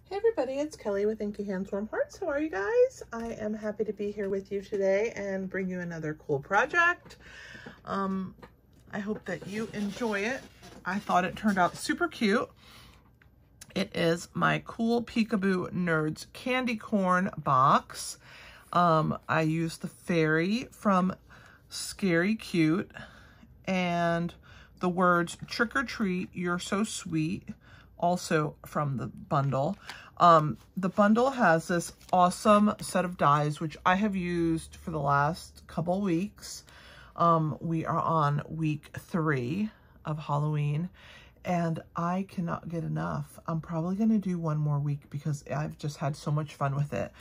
Hey everybody, it's Kelly with Inky Hands Warm Hearts. How are you guys? I am happy to be here with you today and bring you another cool project. I hope that you enjoy it. I thought it turned out super cute. It is my cool Peekaboo Nerds candy corn box. I used the fairy from 𝐤𝐴𝐞𝐞𝐬 and the words "Trick or Treat, You're So Sweet," also from the bundle. The bundle has this awesome set of dies, which I have used for the last couple weeks. We are on week 3 of Halloween, and I cannot get enough. I'm probably going to do one more week because I've just had so much fun with it.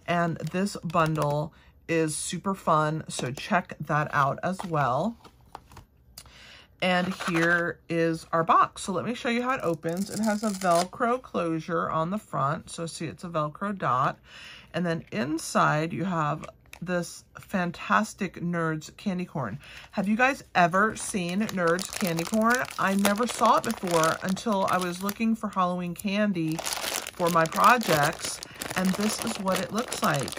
And this bundle is super fun, so check that out as well. And here is our box. So let me show you how it opens. It has a Velcro closure on the front. So see, it's a Velcro dot. And then inside you have this fantastic Nerds candy corn. Have you guys ever seen Nerds candy corn? I never saw it before until I was looking for Halloween candy for my projects. And this is what it looks like.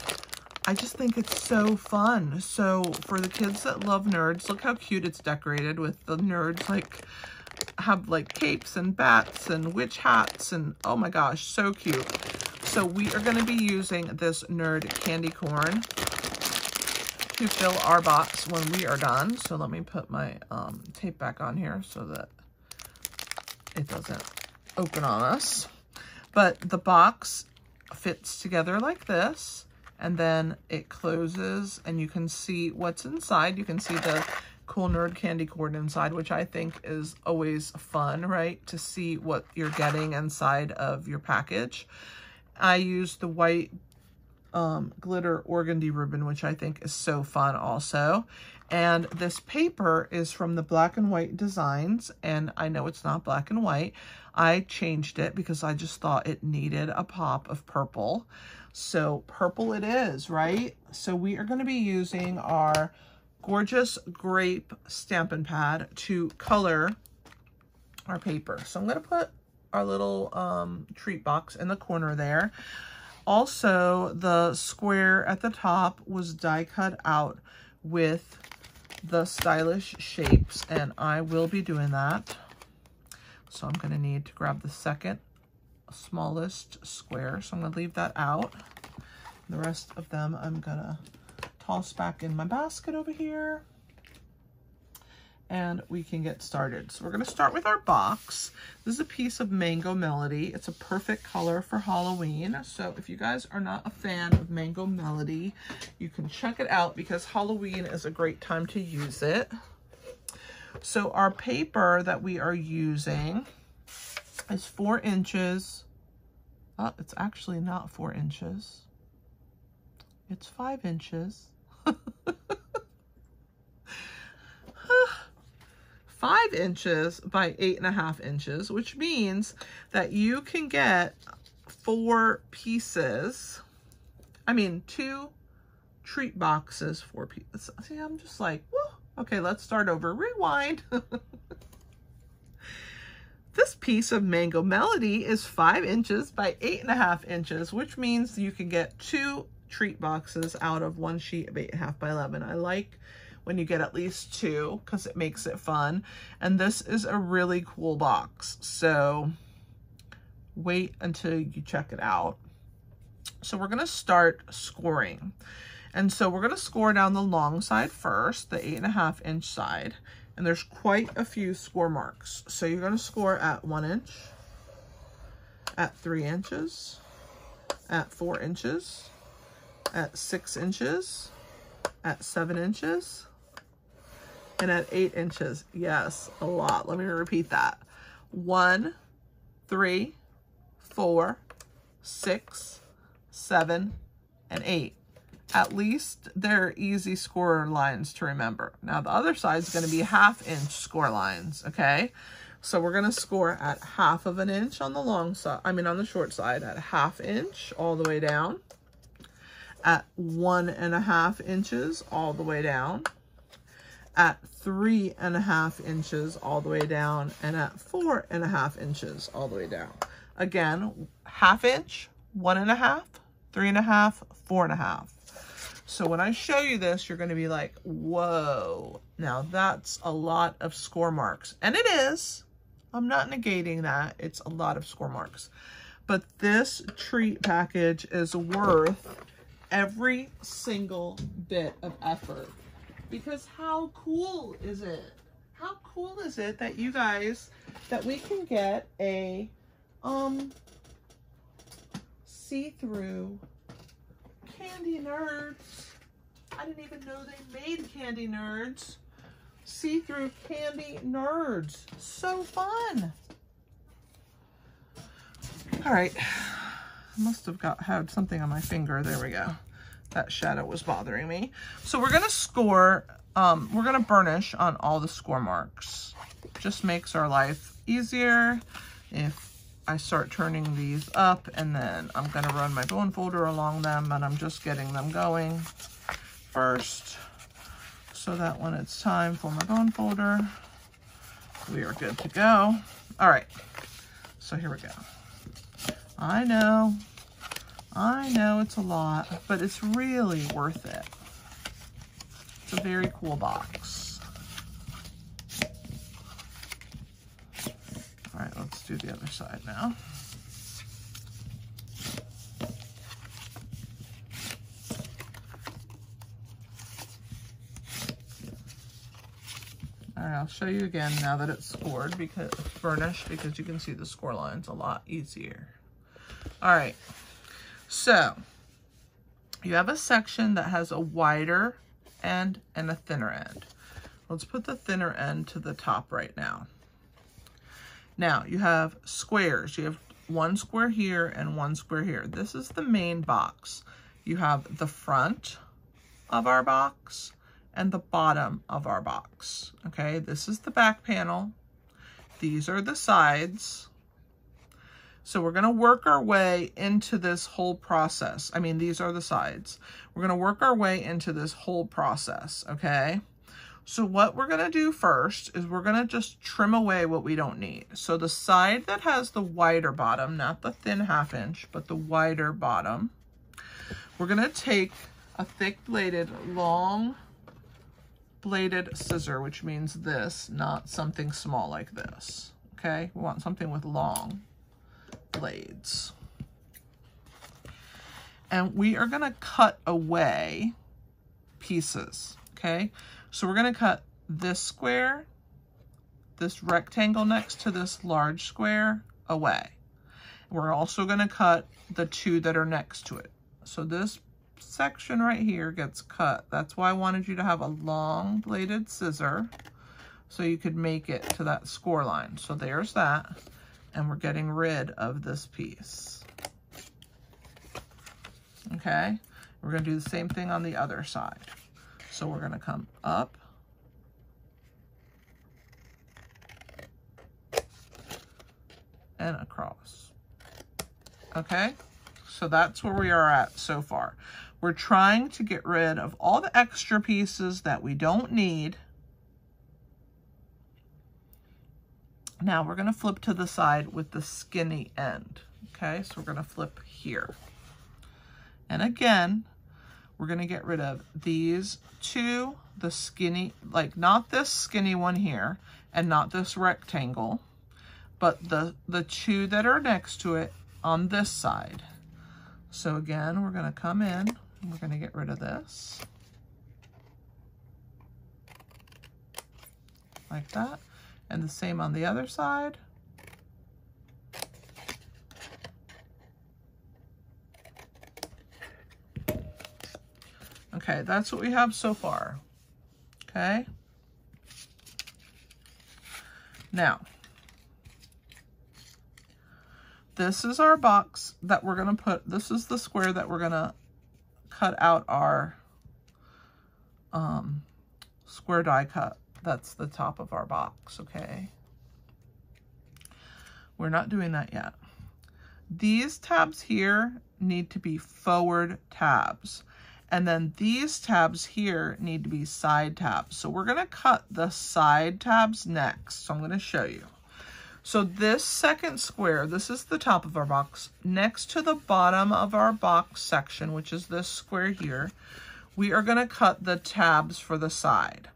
I just think it's so fun. So for the kids that love Nerds, look how cute it's decorated with the Nerds, like have like capes and bats and witch hats, and oh my gosh, so cute. So we are going to be using this Nerd candy corn to fill our box when we are done. So let me put my tape back on here so that it doesn't open on us. But the box fits together like this. And then it closes and you can see what's inside. You can see the cool Nerd candy corn inside, which I think is always fun, right? To see what you're getting inside of your package. I used the white glitter organdy ribbon, which I think is so fun also. And this paper is from the Black and White Designs. And I know it's not black and white. I changed it because I just thought it needed a pop of purple. So purple it is, right? So we are going to be using our gorgeous grape Stampin' Pad to color our paper. So I'm going to put our little treat box in the corner there. Also, the square at the top was die cut out with the stylish shapes, and I will be doing that. So I'm going to need to grab the second smallest square, so I'm going to leave that out. The rest of them I'm going to toss back in my basket over here, and we can get started. So we're going to start with our box. This is a piece of Mango Melody. It's a perfect color for Halloween. So if you guys are not a fan of Mango Melody, you can check it out because Halloween is a great time to use it. So our paper that we are using is 4 inches. Oh, it's actually not 4 inches. It's 5 inches. 5 inches by 8.5 inches, which means that you can get 4 pieces. I mean, 2 treat boxes, 4 pieces. See, I'm just like, whoa. Okay, let's start over. Rewind. This piece of Mango Melody is 5 inches by 8.5 inches, which means you can get 2 treat boxes out of one sheet of 8.5 by 11. I like when you get at least 2 because it makes it fun. And this is a really cool box. So wait until you check it out. So we're going to start scoring. And so we're going to score down the long side first, the 8.5 inch side. And there's quite a few score marks. So you're going to score at 1 inch, at 3 inches, at 4 inches, at 6 inches, at 7 inches, and at 8 inches. Yes, a lot. Let me repeat that. 1, 3, 4, 6, 7, and 8. At least they're easy score lines to remember. Now the other side is going to be 1/2 inch score lines, okay? So we're going to score at 1/2 inch on the long side, I mean on the short side, at 1/2 inch all the way down, at 1.5 inches all the way down, at 3.5 inches all the way down, and at 4.5 inches all the way down. Again, 1/2 inch, 1.5, 3.5, 4.5. So when I show you this, you're going to be like, whoa, now that's a lot of score marks. And it is. I'm not negating that. It's a lot of score marks. But this treat package is worth every single bit of effort. Because how cool is it? How cool is it that you guys, that we can get a see-through Candy Nerds. I didn't even know they made Candy Nerds. See-through Candy Nerds. So fun. All right. I must have had something on my finger. There we go. That shadow was bothering me. So we're going to score, we're going to burnish on all the score marks. Just makes our life easier if I start turning these up, and then I'm going to run my bone folder along them, and I'm just getting them going first so that when it's time for my bone folder, we are good to go. All right, so here we go. I know it's a lot, but it's really worth it. It's a very cool box. All right, let's do the other side now. All right, I'll show you again now that it's scored, because it's burnished, because you can see the score lines a lot easier. All right, so you have a section that has a wider end and a thinner end. Let's put the thinner end to the top right now. Now you have squares. You have one square here and one square here. This is the main box. You have the front of our box and the bottom of our box. Okay, this is the back panel. These are the sides. So we're going to work our way into this whole process. I mean, these are the sides. We're going to work our way into this whole process, okay? So what we're going to do first is we're going to just trim away what we don't need. So the side that has the wider bottom, not the thin 1/2 inch, but the wider bottom, we're going to take a thick bladed, long bladed scissor, which means this, not something small like this, okay? We want something with long blades. And we are going to cut away pieces, okay? So we're going to cut this square, this rectangle next to this large square away. We're also going to cut the two that are next to it. So this section right here gets cut. That's why I wanted you to have a long bladed scissor so you could make it to that score line. So there's that. And we're getting rid of this piece. Okay, we're going to do the same thing on the other side. So we're going to come up and across. Okay, so that's where we are at so far. We're trying to get rid of all the extra pieces that we don't need. Now we're going to flip to the side with the skinny end. Okay, so we're going to flip here. And again, we're going to get rid of these two, the skinny, like not this skinny one here and not this rectangle, but the two that are next to it on this side. So again, we're going to come in and we're going to get rid of this. Like that. And the same on the other side. Okay, that's what we have so far. Okay. Now, this is our box that we're going to put, this is the square that we're going to cut out our square die cut. That's the top of our box, okay? We're not doing that yet. These tabs here need to be forward tabs. And then these tabs here need to be side tabs. So we're gonna cut the side tabs next. So I'm gonna show you. So this second square, this is the top of our box. Next to the bottom of our box section, which is this square here, we are gonna cut the tabs for the side,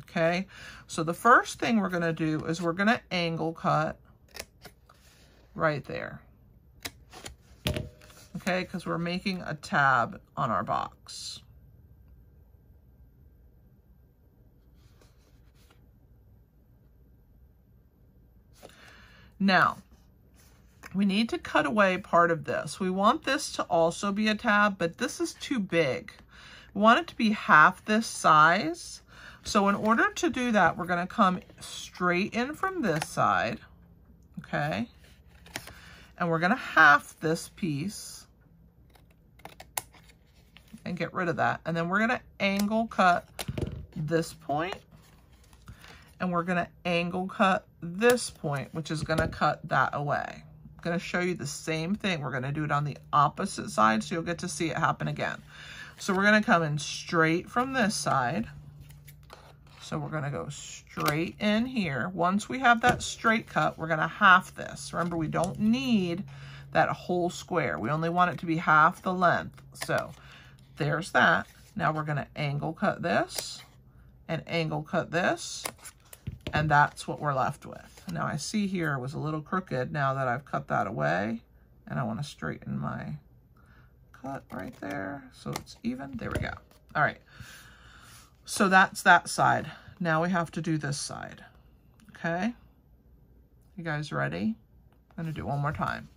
okay? So the first thing we're gonna do is we're gonna angle cut right there, okay? Because we're making a tab on our box. Now, we need to cut away part of this. We want this to also be a tab, but this is too big. We want it to be half this size. So in order to do that, we're gonna come straight in from this side, okay? And we're gonna half this piece and get rid of that. And then we're gonna angle cut this point, and we're gonna angle cut this point, which is gonna cut that away. I'm gonna show you the same thing. We're gonna do it on the opposite side, so you'll get to see it happen again. So we're gonna come in straight from this side. So we're gonna go straight in here. Once we have that straight cut, we're gonna half this. Remember, we don't need that whole square. We only want it to be half the length. So there's that. Now we're gonna angle cut this and angle cut this. And that's what we're left with. Now I see here it was a little crooked now that I've cut that away, and I want to straighten my cut right there so it's even. There we go. All right. So that's that side. Now we have to do this side. Okay. You guys ready? I'm going to do it one more time.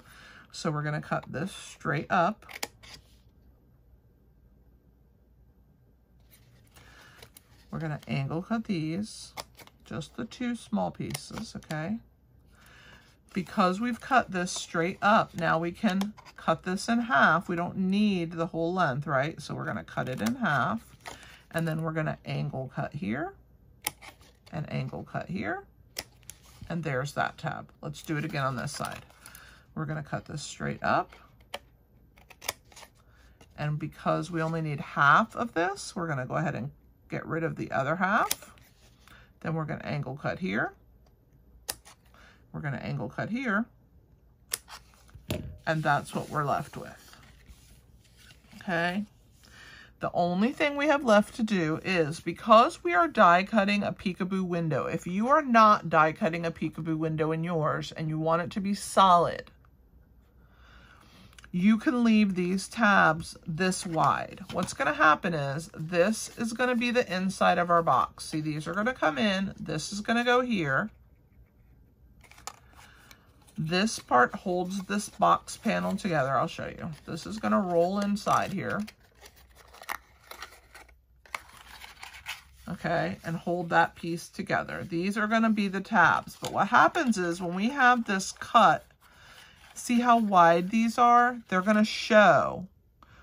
So we're going to cut this straight up. We're going to angle cut these. Just the two small pieces, okay? Because we've cut this straight up, now we can cut this in half. We don't need the whole length, right? So we're gonna cut it in half, and then we're gonna angle cut here, and angle cut here, and there's that tab. Let's do it again on this side. We're gonna cut this straight up, and because we only need half of this, we're gonna go ahead and get rid of the other half. Then we're going to angle cut here. We're going to angle cut here. And that's what we're left with. Okay. The only thing we have left to do is, because we are die cutting a peekaboo window, if you are not die cutting a peekaboo window in yours and you want it to be solid, you can leave these tabs this wide. What's going to happen is this is going to be the inside of our box. See, these are going to come in. This is going to go here. This part holds this box panel together. I'll show you. This is going to roll inside here. Okay, and hold that piece together. These are going to be the tabs. But what happens is when we have this cut, see how wide these are? They're going to show.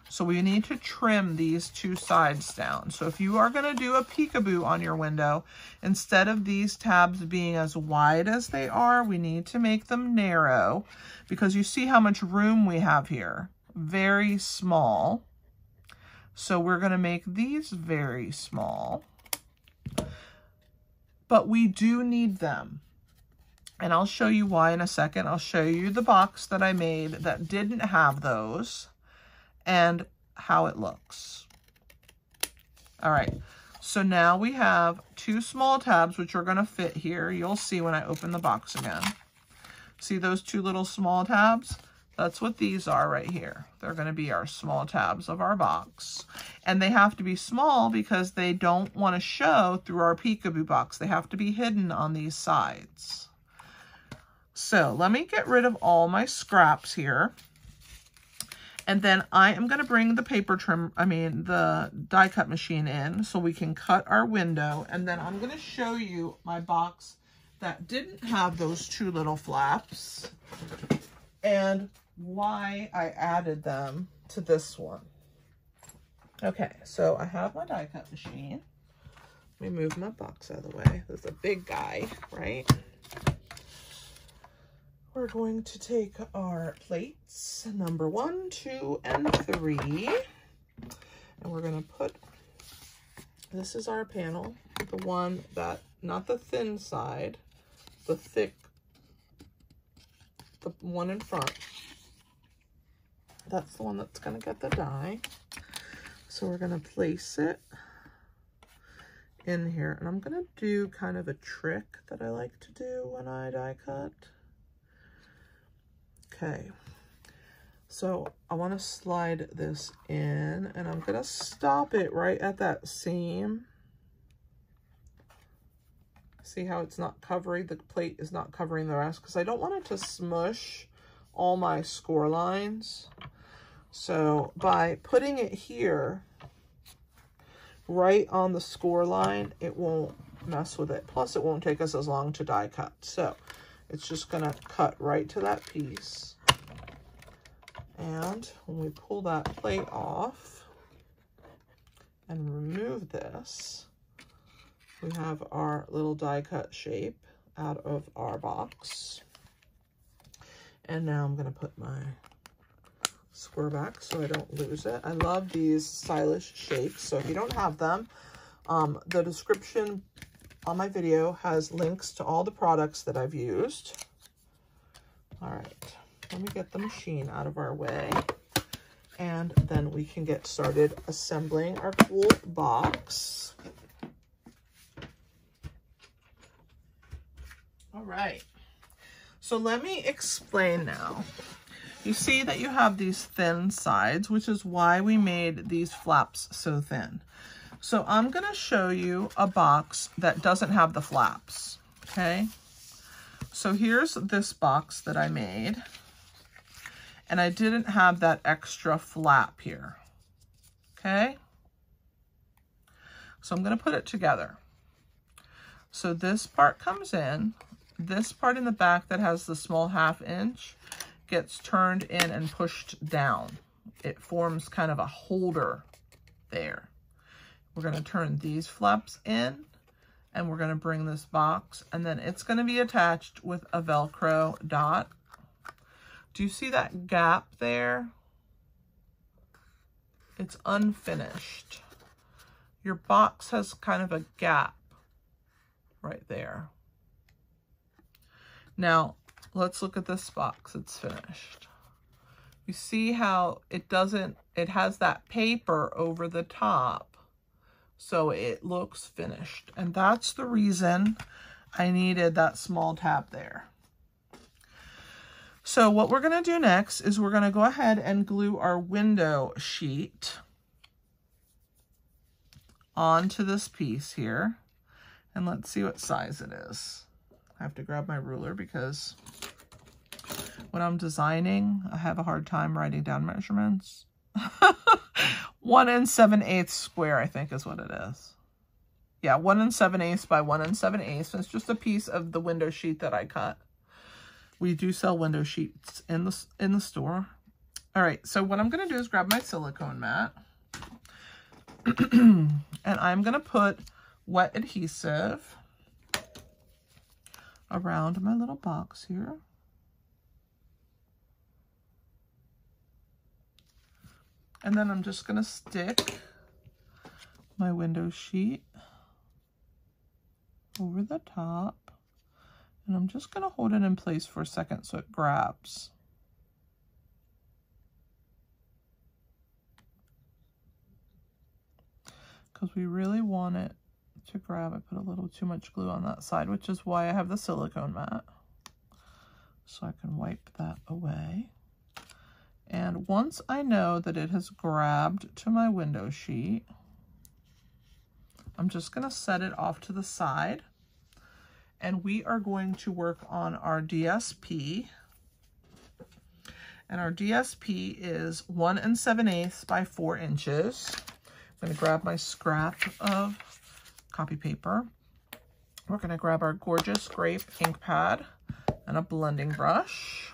So we need to trim these two sides down. So if you are going to do a peekaboo on your window, instead of these tabs being as wide as they are, we need to make them narrow, because you see how much room we have here. Very small. So we're going to make these very small. But we do need them. And I'll show you why in a second. I'll show you the box that I made that didn't have those and how it looks. All right, so now we have two small tabs which are going to fit here. You'll see when I open the box again. See those two little small tabs? That's what these are right here. They're going to be our small tabs of our box. And they have to be small because they don't want to show through our peekaboo box. They have to be hidden on these sides. So let me get rid of all my scraps here. And then I am going to bring the the die cut machine in so we can cut our window. And then I'm going to show you my box that didn't have those two little flaps and why I added them to this one. Okay, so I have my die cut machine. Let me move my box out of the way. This is a big guy, right? We're going to take our plates, number 1, 2, and 3, and we're going to put, this is our panel, the one that, not the thin side, the thick the one in front. That's the one that's going to get the die. So we're going to place it in here. And I'm going to do kind of a trick that I like to do when I die cut. Okay. So I want to slide this in, and I'm going to stop it right at that seam. See how it's not covering, the plate is not covering the rest, because I don't want it to smush all my score lines. So by putting it here, right on the score line, it won't mess with it. Plus, it won't take us as long to die cut. So it's just going to cut right to that piece. And when we pull that plate off and remove this, we have our little die cut shape out of our box. And now I'm going to put my square back so I don't lose it. I love these stylish shapes. So if you don't have them, the description on my video has links to all the products that I've used. All right, let me get the machine out of our way, and then we can get started assembling our cool box. All right, so let me explain now. You see that you have these thin sides, which is why we made these flaps so thin. So I'm going to show you a box that doesn't have the flaps, okay? So here's this box that I made, and I didn't have that extra flap here, okay? So I'm going to put it together. So this part comes in, this part in the back that has the small 1/2 inch gets turned in and pushed down. It forms kind of a holder there. We're going to turn these flaps in, and we're going to bring this box, and then it's going to be attached with a Velcro dot. Do you see that gap there? It's unfinished. Your box has kind of a gap right there. Now, let's look at this box. It's finished. You see how it has that paper over the top, so it looks finished. And that's the reason I needed that small tab there. So what we're going to do next is we're going to go ahead and glue our window sheet onto this piece here. And let's see what size it is. I have to grab my ruler because when I'm designing, I have a hard time writing down measurements. 1 7/8 square, I think is what it is. Yeah, 1 7/8 by 1 7/8. It's just a piece of the window sheet that I cut. We do sell window sheets in the store. All right, so what I'm going to do is grab my silicone mat. And I'm going to put wet adhesive around my little box here. And then I'm just going to stick my window sheet over the top. And I'm just going to hold it in place for a second so it grabs. Because we really want it to grab. I put a little too much glue on that side, which is why I have the silicone mat. So I can wipe that away. And once I know that it has grabbed to my window sheet, I'm just going to set it off to the side. And we are going to work on our DSP. And our DSP is 1 7/8 by 4 inches. I'm going to grab my scrap of copy paper. We're going to grab our gorgeous grape ink pad and a blending brush.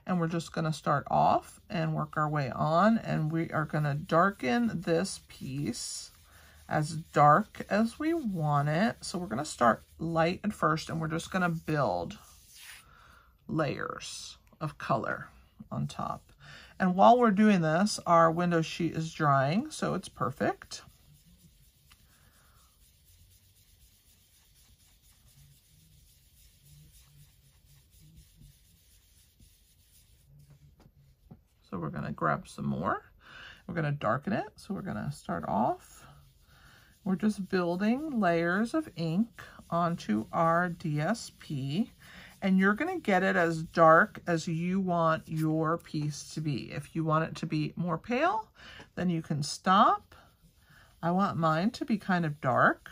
And we're just going to start off and work our way on. And we are going to darken this piece as dark as we want it. So we're going to start light at first, and we're just going to build layers of color on top. And while we're doing this, our window sheet is drying, so it's perfect. we're going to grab some more. We're going to darken it. So we're going to start off. We're just building layers of ink onto our DSP. And you're going to get it as dark as you want your piece to be. If you want it to be more pale, then you can stop. I want mine to be kind of dark.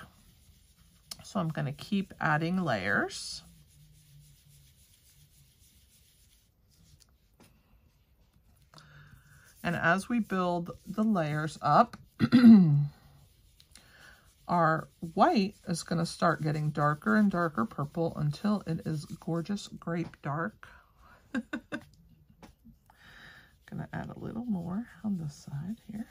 So I'm going to keep adding layers. And as we build the layers up, our white is going to start getting darker and darker purple until it is gorgeous grape dark. Going to add a little more on this side here.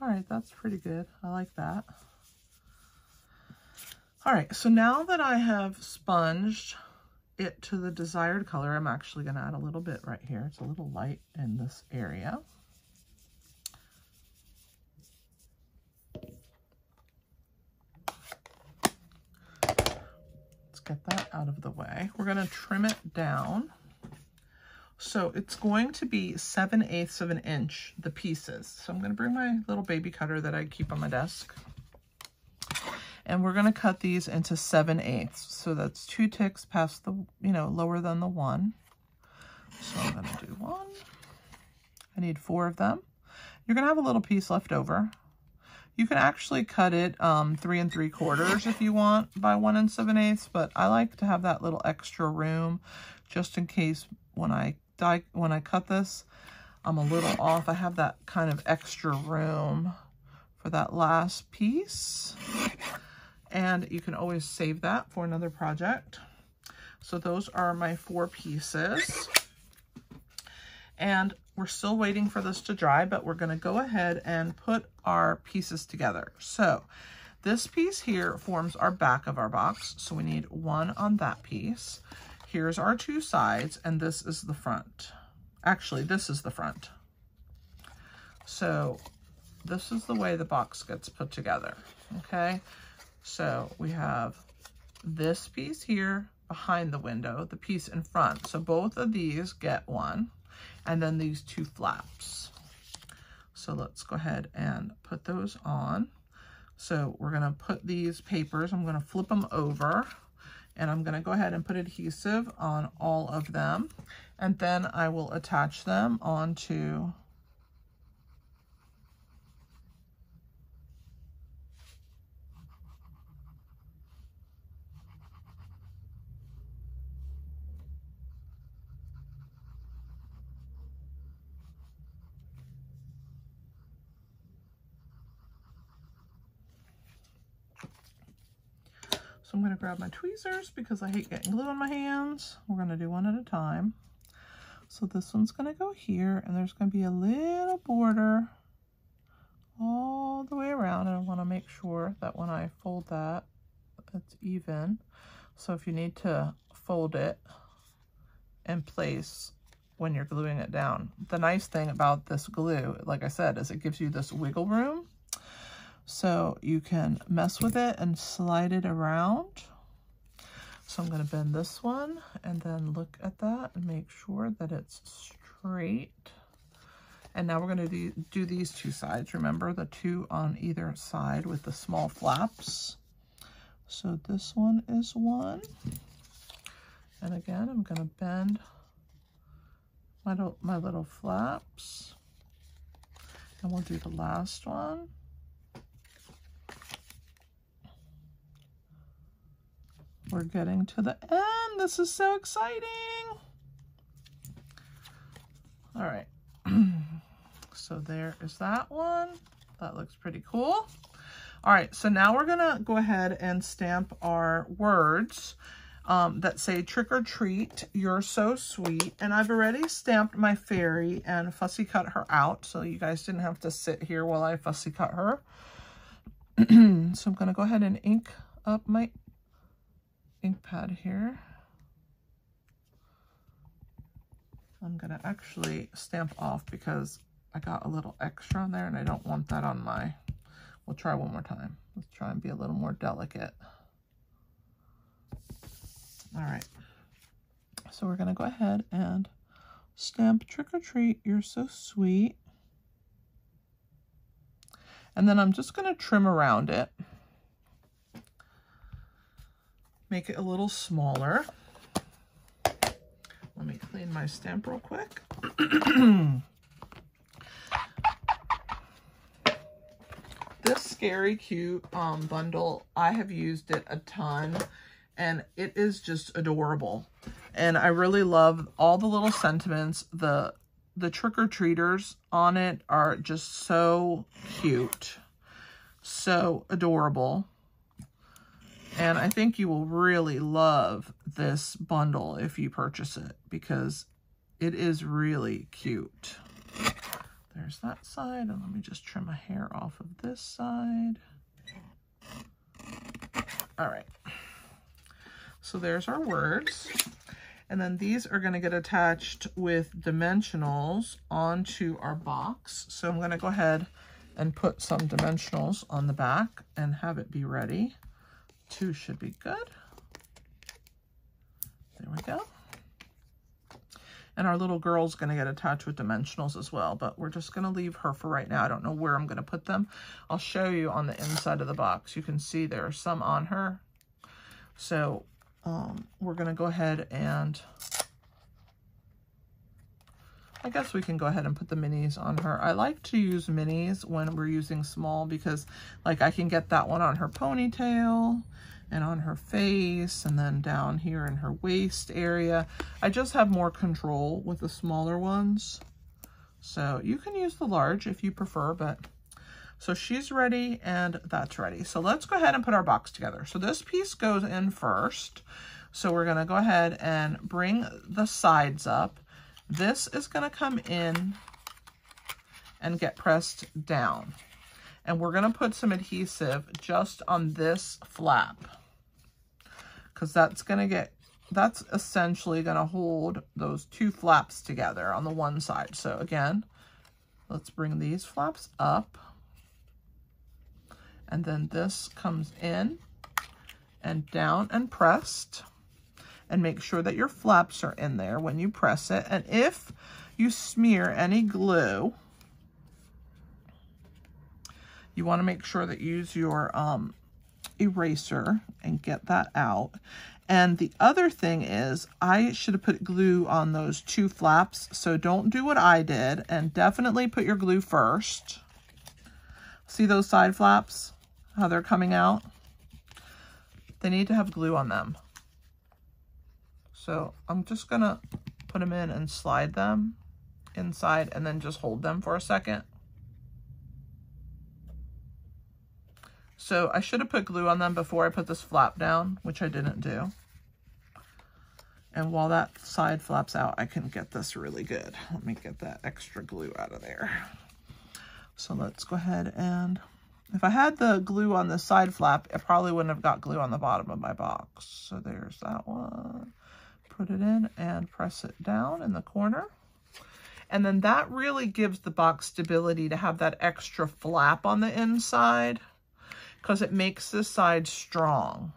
All right, that's pretty good. I like that. All right, so now that I have sponged it to the desired color, I'm actually going to add a little bit right here. It's a little light in this area. Let's get that out of the way. We're going to trim it down. So it's going to be 7/8 of an inch, the pieces. So I'm going to bring my little baby cutter that I keep on my desk. And we're going to cut these into 7/8. So that's 2 ticks past the, lower than the 1. So I'm going to do 1. I need 4 of them. You're going to have a little piece left over. You can actually cut it 3 3/4 if you want by 1 7/8. But I like to have that little extra room just in case when I cut this, I'm a little off. I have that kind of extra room for that last piece. And you can always save that for another project. So those are my 4 pieces. And we're still waiting for this to dry, but we're going to go ahead and put our pieces together. So this piece here forms our back of our box. So we need 1 on that piece. Here's our 2 sides, and this is the front. Actually, this is the front. So this is the way the box gets put together, okay? So we have this piece here behind the window, the piece in front. So both of these get 1, and then these 2 flaps. So let's go ahead and put those on. So we're gonna put these papers, I'm gonna flip them over, and I'm going to go ahead and put adhesive on all of them, and then I will attach them onto So I'm going to grab my tweezers because I hate getting glue on my hands. We're going to do one at a time. So this one's going to go here, and there's going to be a little border all the way around. And I want to make sure that when I fold that, it's even. So if you need to fold it in place when you're gluing it down. The nice thing about this glue, like I said, is it gives you this wiggle room. So you can mess with it and slide it around. So I'm going to bend this one and then look at that and make sure that it's straight. And now we're going to do these 2 sides. Remember, the 2 on either side with the small flaps. So this one is 1. And again, I'm going to bend my little flaps. And we'll do the last one. We're getting to the end. This is so exciting. All right. So there is that one. That looks pretty cool. All right. So now we're going to go ahead and stamp our words. that say trick or treat, you're so sweet. And I've already stamped my fairy and fussy cut her out, so you guys didn't have to sit here while I fussy cut her. So I'm going to go ahead and ink up my ink pad here. I'm going to actually stamp off because I got a little extra on there and I don't want that on my... We'll try one more time. Let's try and be a little more delicate. All right. So we're going to go ahead and stamp trick or treat, you're so sweet. And then I'm just going to trim around it. Make it a little smaller. Let me clean my stamp real quick. This Scary Cute bundle, I have used it a ton, and it is just adorable. And I really love all the little sentiments. The trick-or-treaters on it are just so cute, so adorable. And I think you will really love this bundle if you purchase it, because it is really cute. There's that side, and let me just trim a hair off of this side. All right. So there's our words. And then these are going to get attached with dimensionals onto our box. So I'm going to go ahead and put some dimensionals on the back and have it be ready. 2 should be good. There we go. And our little girl's going to get attached with dimensionals as well, but we're just going to leave her for right now. I don't know where I'm going to put them. I'll show you on the inside of the box. You can see there are some on her. So we're going to go ahead and, I guess we can go ahead and put the minis on her. I like to use minis when we're using small because, like, I can get that one on her ponytail and on her face, and then down here in her waist area. I just have more control with the smaller ones. So you can use the large if you prefer, but so she's ready and that's ready. So let's go ahead and put our box together. So this piece goes in first. So we're gonna go ahead and bring the sides up. This is gonna come in and get pressed down. And we're gonna put some adhesive just on this flap, because that's essentially gonna hold those 2 flaps together on the one side. So again, let's bring these flaps up, and then this comes in and down and pressed, and make sure that your flaps are in there when you press it. And if you smear any glue, you want to make sure that you use your eraser and get that out. And the other thing is, I should have put glue on those 2 flaps, so don't do what I did, and definitely put your glue first. See those side flaps, how they're coming out? They need to have glue on them. So I'm just gonna put them in and slide them inside and then just hold them for a second. So I should have put glue on them before I put this flap down, which I didn't do. And while that side flaps out, I can get this really good. Let me get that extra glue out of there. So let's go ahead and, if I had the glue on the side flap, I probably wouldn't have got glue on the bottom of my box. So there's that one. Put it in and press it down in the corner. And then that really gives the box stability to have that extra flap on the inside, because it makes this side strong.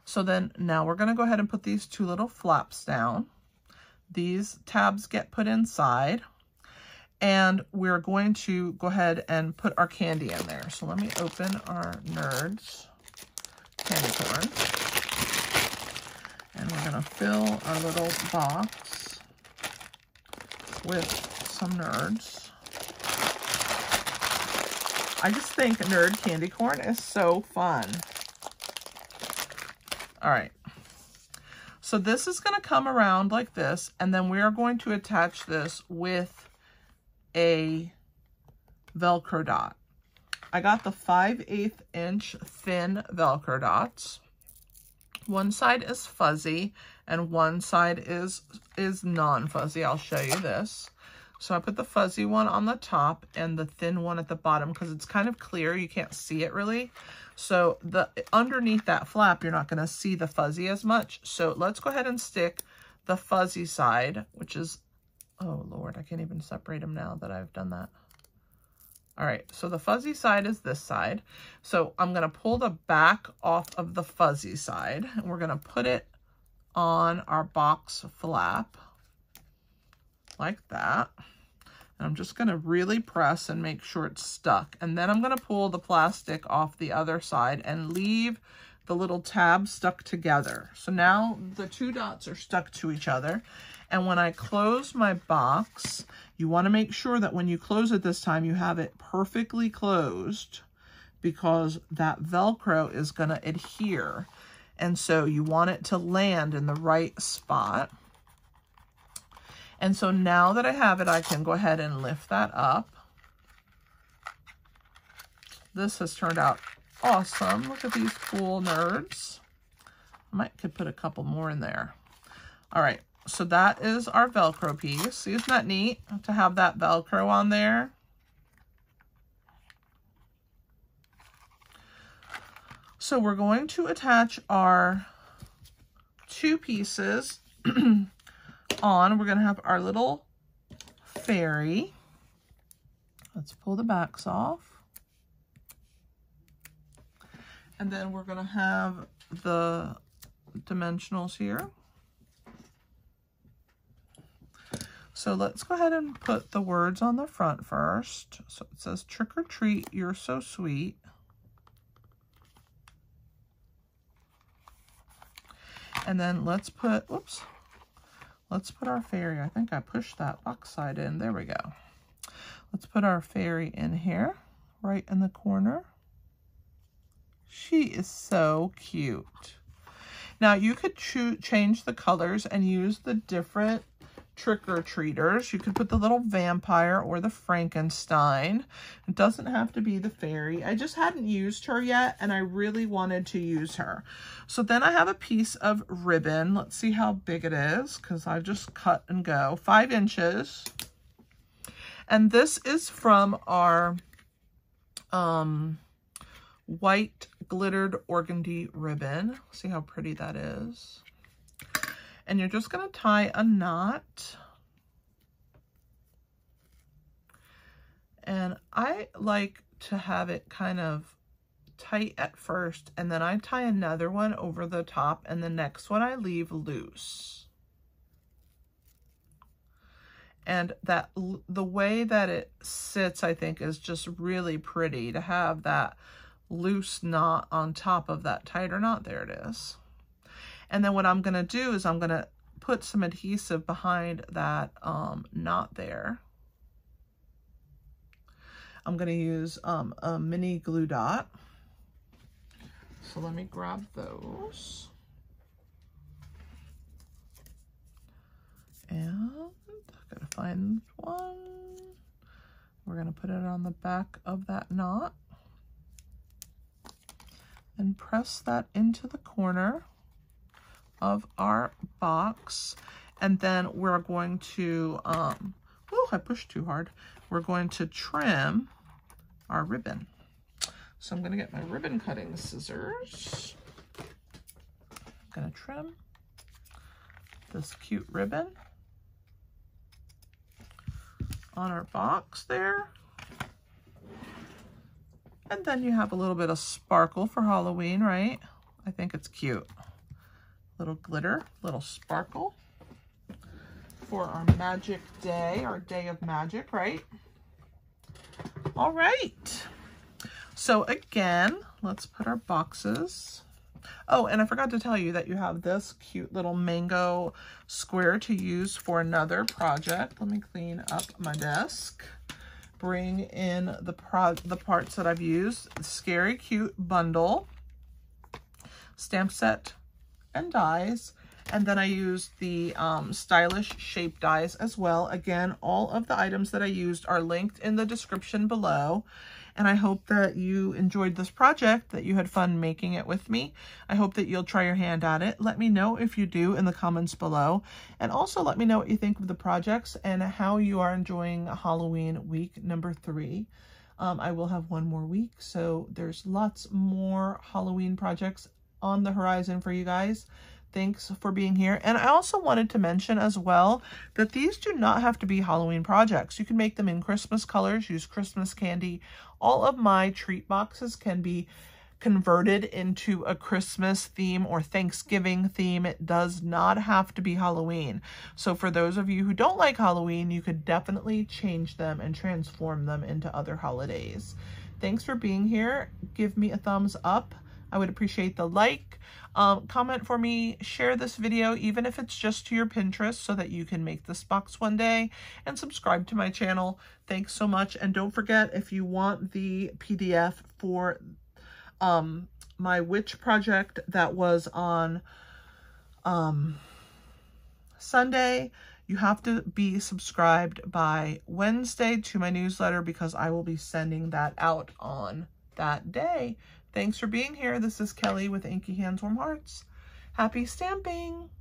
So then now we're going to go ahead and put these 2 little flaps down. These tabs get put inside, and we're going to go ahead and put our candy in there. So let me open our Nerds candy corn. And we're going to fill our little box with some Nerds. I just think nerd candy corn is so fun. All right. So this is going to come around like this, and then we are going to attach this with a Velcro dot. I got the 5/8 inch thin Velcro dots, One side is fuzzy and one side is non-fuzzy. I'll show you this. So I put the fuzzy one on the top and the thin one at the bottom because it's kind of clear. You can't see it really. So underneath that flap, you're not going to see the fuzzy as much. So let's go ahead and stick the fuzzy side, which is, oh Lord, I can't even separate them now that I've done that. All right, so the fuzzy side is this side. So I'm gonna pull the back off of the fuzzy side and we're gonna put it on our box flap like that. And I'm just gonna really press and make sure it's stuck. And then I'm gonna pull the plastic off the other side and leave the little tab stuck together. So now the two dots are stuck to each other. And when I close my box, you want to make sure that when you close it this time, you have it perfectly closed because that Velcro is going to adhere. And so you want it to land in the right spot. And so now that I have it, I can go ahead and lift that up. This has turned out awesome. Look at these cool nerds. I could put a couple more in there. All right. So that is our Velcro piece. See, isn't that neat to have that Velcro on there? So we're going to attach our two pieces on. We're going to have our little fairy. Let's pull the backs off. And then we're going to have the dimensionals here. So let's go ahead and put the words on the front first. So it says, "Trick or treat, you're so sweet." And then let's put, whoops, let's put our fairy. I think I pushed that box side in. There we go. Let's put our fairy in here, right in the corner. She is so cute. Now you could change the colors and use the different trick-or-treaters. You could put the little vampire or the Frankenstein. It doesn't have to be the fairy. I just hadn't used her yet and I really wanted to use her. So then I have a piece of ribbon. Let's see how big it is because I just cut and go. 5 inches. And this is from our white glittered organdy ribbon. See how pretty that is. And you're just going to tie a knot. And I like to have it kind of tight at first, and then I tie another one over the top, and the next one I leave loose. And that the way that it sits, I think, is just really pretty to have that loose knot on top of that tighter knot. There it is. And then what I'm going to do is I'm going to put some adhesive behind that knot there. I'm going to use a mini glue dot. So let me grab those. And I've got to find one. We're going to put it on the back of that knot. And press that into the corner of our box, and then we're going to oh, I pushed too hard. We're going to trim our ribbon. So I'm going to get my ribbon cutting scissors. I'm going to trim this cute ribbon on our box there. And then you have a little bit of sparkle for Halloween, right? I think it's cute. Little glitter, little sparkle for our magic day, our day of magic, right? All right. So again, let's put our boxes. Oh, and I forgot to tell you that you have this cute little mango square to use for another project. Let me clean up my desk. Bring in the parts that I've used. Scary Cute bundle, stamp set, and dies. And then I used the stylish shape dies as well. Again, all of the items that I used are linked in the description below. and I hope that you enjoyed this project, that you had fun making it with me. I hope that you'll try your hand at it. Let me know if you do in the comments below, and also let me know what you think of the projects and how you are enjoying Halloween week number 3. I will have one more week, so there's lots more Halloween projects on the horizon for you guys. Thanks for being here. And I also wanted to mention as well that these do not have to be Halloween projects. You can make them in Christmas colors, use Christmas candy. All of my treat boxes can be converted into a Christmas theme or Thanksgiving theme. It does not have to be Halloween. So for those of you who don't like Halloween, you could definitely change them and transform them into other holidays. Thanks for being here. Give me a thumbs up. I would appreciate the like. Comment for me, share this video, even if it's just to your Pinterest, so that you can make this box one day, and subscribe to my channel. Thanks so much. And don't forget, if you want the PDF for my witch project that was on Sunday, you have to be subscribed by Wednesday to my newsletter, because I will be sending that out on that day. Thanks for being here. This is Kelly with Inky Hands Warm Hearts. Happy stamping!